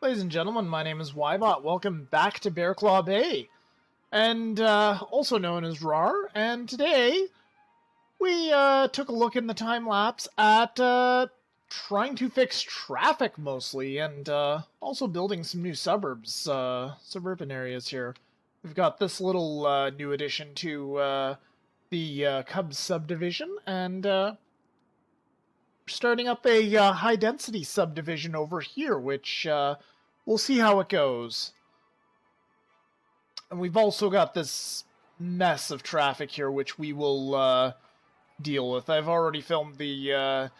Ladies and gentlemen, my name is Ybot. Welcome back to Bearclaw Bay, and also known as RAR. And today, we took a look in the time-lapse at trying to fix traffic mostly, and also building some new suburbs, suburban areas here. We've got this little new addition to the Cubs subdivision, and starting up a high-density subdivision over here, which we'll see how it goes. And we've also got this mess of traffic here, which we will deal with. I've already filmed the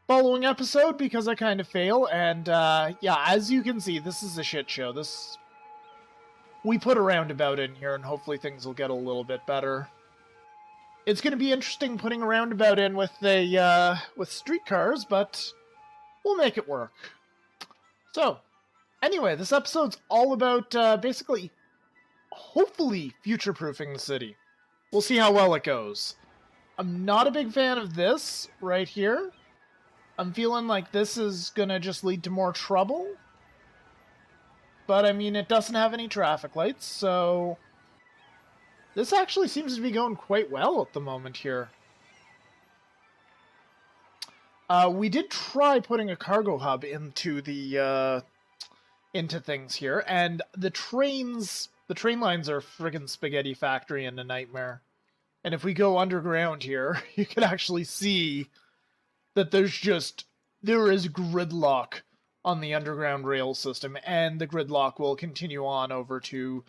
following episode because I kind of fail, and yeah, as you can see, this is a shit show. We put a roundabout in here, and hopefully things will get a little bit better. It's going to be interesting putting a roundabout in with with streetcars, but we'll make it work. So, anyway, this episode's all about basically, hopefully, future-proofing the city. We'll see how well it goes. I'm not a big fan of this right here. I'm feeling like this is going to just lead to more trouble. But, I mean, it doesn't have any traffic lights, so this actually seems to be going quite well at the moment here. We did try putting a cargo hub into the into things here, and the train lines are a friggin' spaghetti factory and a nightmare. And if we go underground here, you can actually see that there is gridlock on the underground rail system, and the gridlock will continue on over to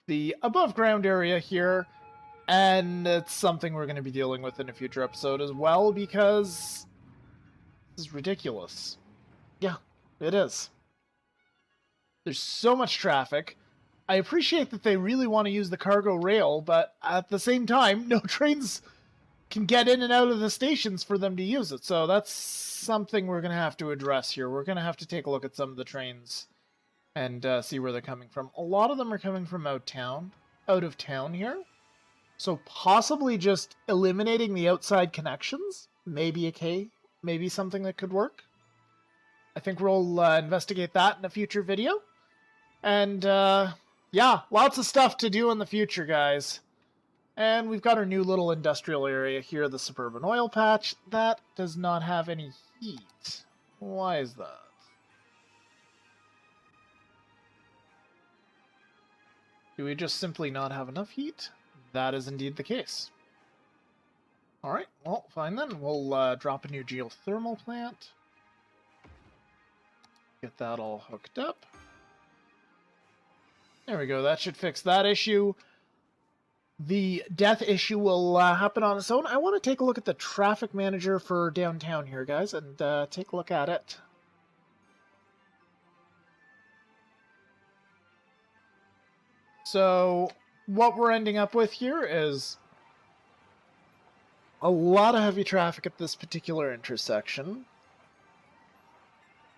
the above ground area here, and it's something we're going to be dealing with in a future episode as well, because this is ridiculous. Yeah, it is. There's so much traffic. I appreciate that they really want to use the cargo rail, but at the same time, no trains can get in and out of the stations for them to use it, so that's something we're going to have to address here. We're going to have to take a look at some of the trains and see where they're coming from. A lot of them are coming from out of town here. So possibly just eliminating the outside connections, maybe maybe something that could work. I think we'll investigate that in a future video. And yeah, lots of stuff to do in the future, guys. And we've got our new little industrial area here, the suburban oil patch. That does not have any heat. Why is that? Do we just simply not have enough heat? That is indeed the case. Alright, well, fine then. We'll drop a new geothermal plant. Get that all hooked up. There we go, that should fix that issue. The death issue will happen on its own. I want to take a look at the traffic manager for downtown here, guys, and take a look at it. So, what we're ending up with here is a lot of heavy traffic at this particular intersection.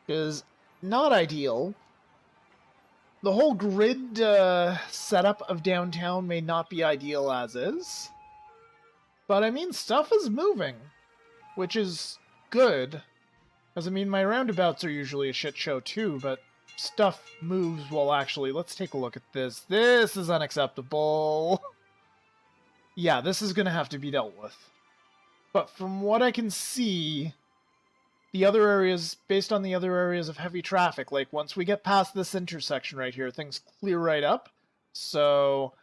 Is not ideal. The whole grid setup of downtown may not be ideal as is. But, I mean, stuff is moving, which is good. Because, I mean, my roundabouts are usually a shit show too, but stuff moves while actually... Let's take a look at this. This is unacceptable. Yeah, this is going to have to be dealt with. But from what I can see, the other areas, based on the other areas of heavy traffic, like once we get past this intersection right here, things clear right up. So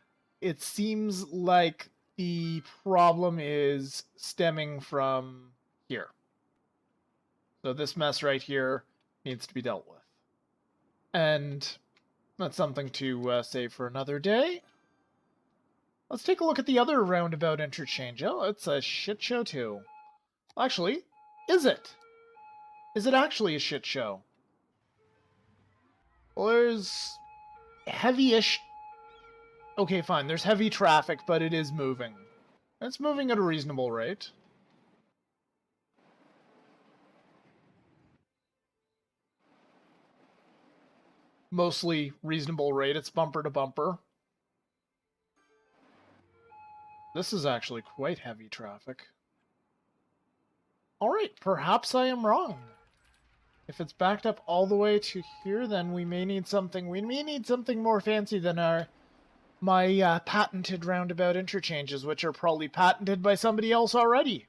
it seems like the problem is stemming from here. So this mess right here needs to be dealt with. And that's something to save for another day. Let's take a look at the other roundabout interchange. Oh, it's a shit show too. Actually, is it? Is it actually a shit show? Well, there's heavy-ish... Okay, fine, there's heavy traffic, but it is moving. It's moving at a reasonable rate. Mostly reasonable rate. It's bumper to bumper. This is actually quite heavy traffic. Alright, perhaps I am wrong. If it's backed up all the way to here, then we may need something. We may need something more fancy than my patented roundabout interchanges, which are probably patented by somebody else already.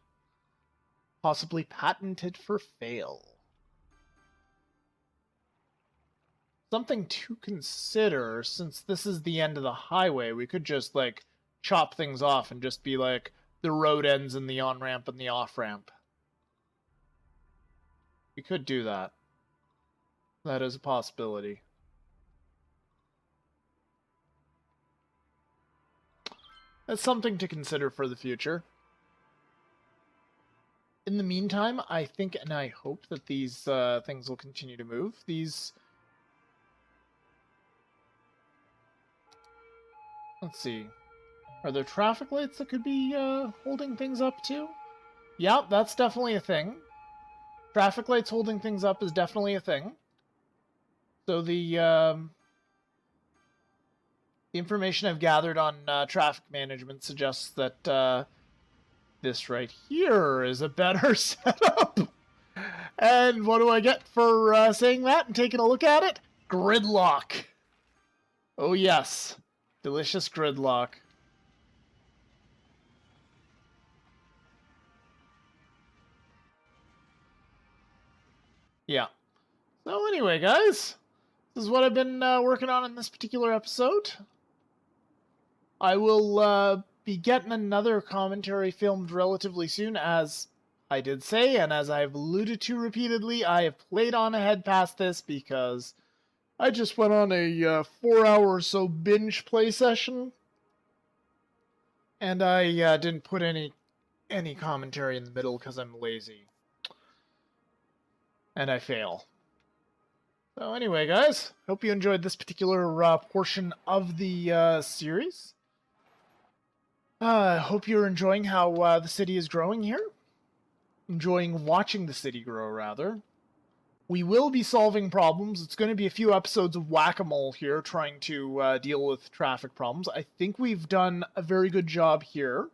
Possibly patented for fail. Something to consider, since this is the end of the highway, we could just, like, chop things off and just be like, the road ends in the on-ramp and the off-ramp. We could do that. That is a possibility. That's something to consider for the future. In the meantime, I think and I hope that these things will continue to move. These... Let's see. Are there traffic lights that could be holding things up too? Yeah, that's definitely a thing. Traffic lights holding things up is definitely a thing. So the information I've gathered on traffic management suggests that this right here is a better setup. And what do I get for saying that and taking a look at it? Gridlock. Oh yes, delicious gridlock. Yeah. So anyway, guys, this is what I've been working on in this particular episode. I will be getting another commentary filmed relatively soon, as I did say, and as I've alluded to repeatedly, I have played on ahead past this because I just went on a 4-hour or so binge play session, and I didn't put any commentary in the middle because I'm lazy. And I fail. So anyway, guys, hope you enjoyed this particular portion of the series. Hope you're enjoying how the city is growing here. Enjoying watching the city grow, rather. We will be solving problems. It's going to be a few episodes of whack-a-mole here, trying to deal with traffic problems. I think we've done a very good job here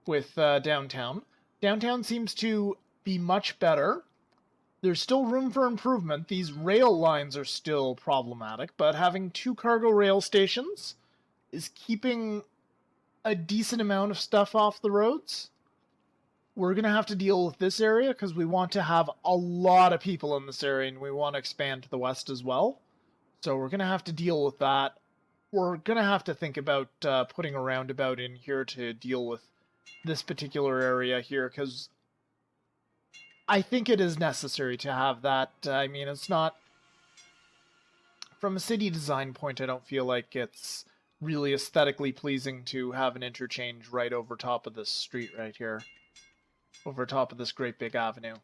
with downtown. Downtown seems to be much better. There's still room for improvement. These rail lines are still problematic, but having 2 cargo rail stations is keeping a decent amount of stuff off the roads. We're going to have to deal with this area because we want to have a lot of people in this area and we want to expand to the west as well. So we're going to have to deal with that. We're going to have to think about putting a roundabout in here to deal with this particular area here because I think it is necessary to have that. I mean, it's not... From a city design point, I don't feel like it's really aesthetically pleasing to have an interchange right over top of this street right here. Over top of this great big avenue.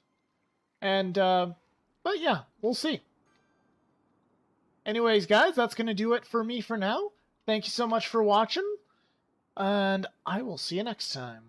And, but yeah, we'll see. Anyways, guys, that's going to do it for me for now. Thank you so much for watching, and I will see you next time.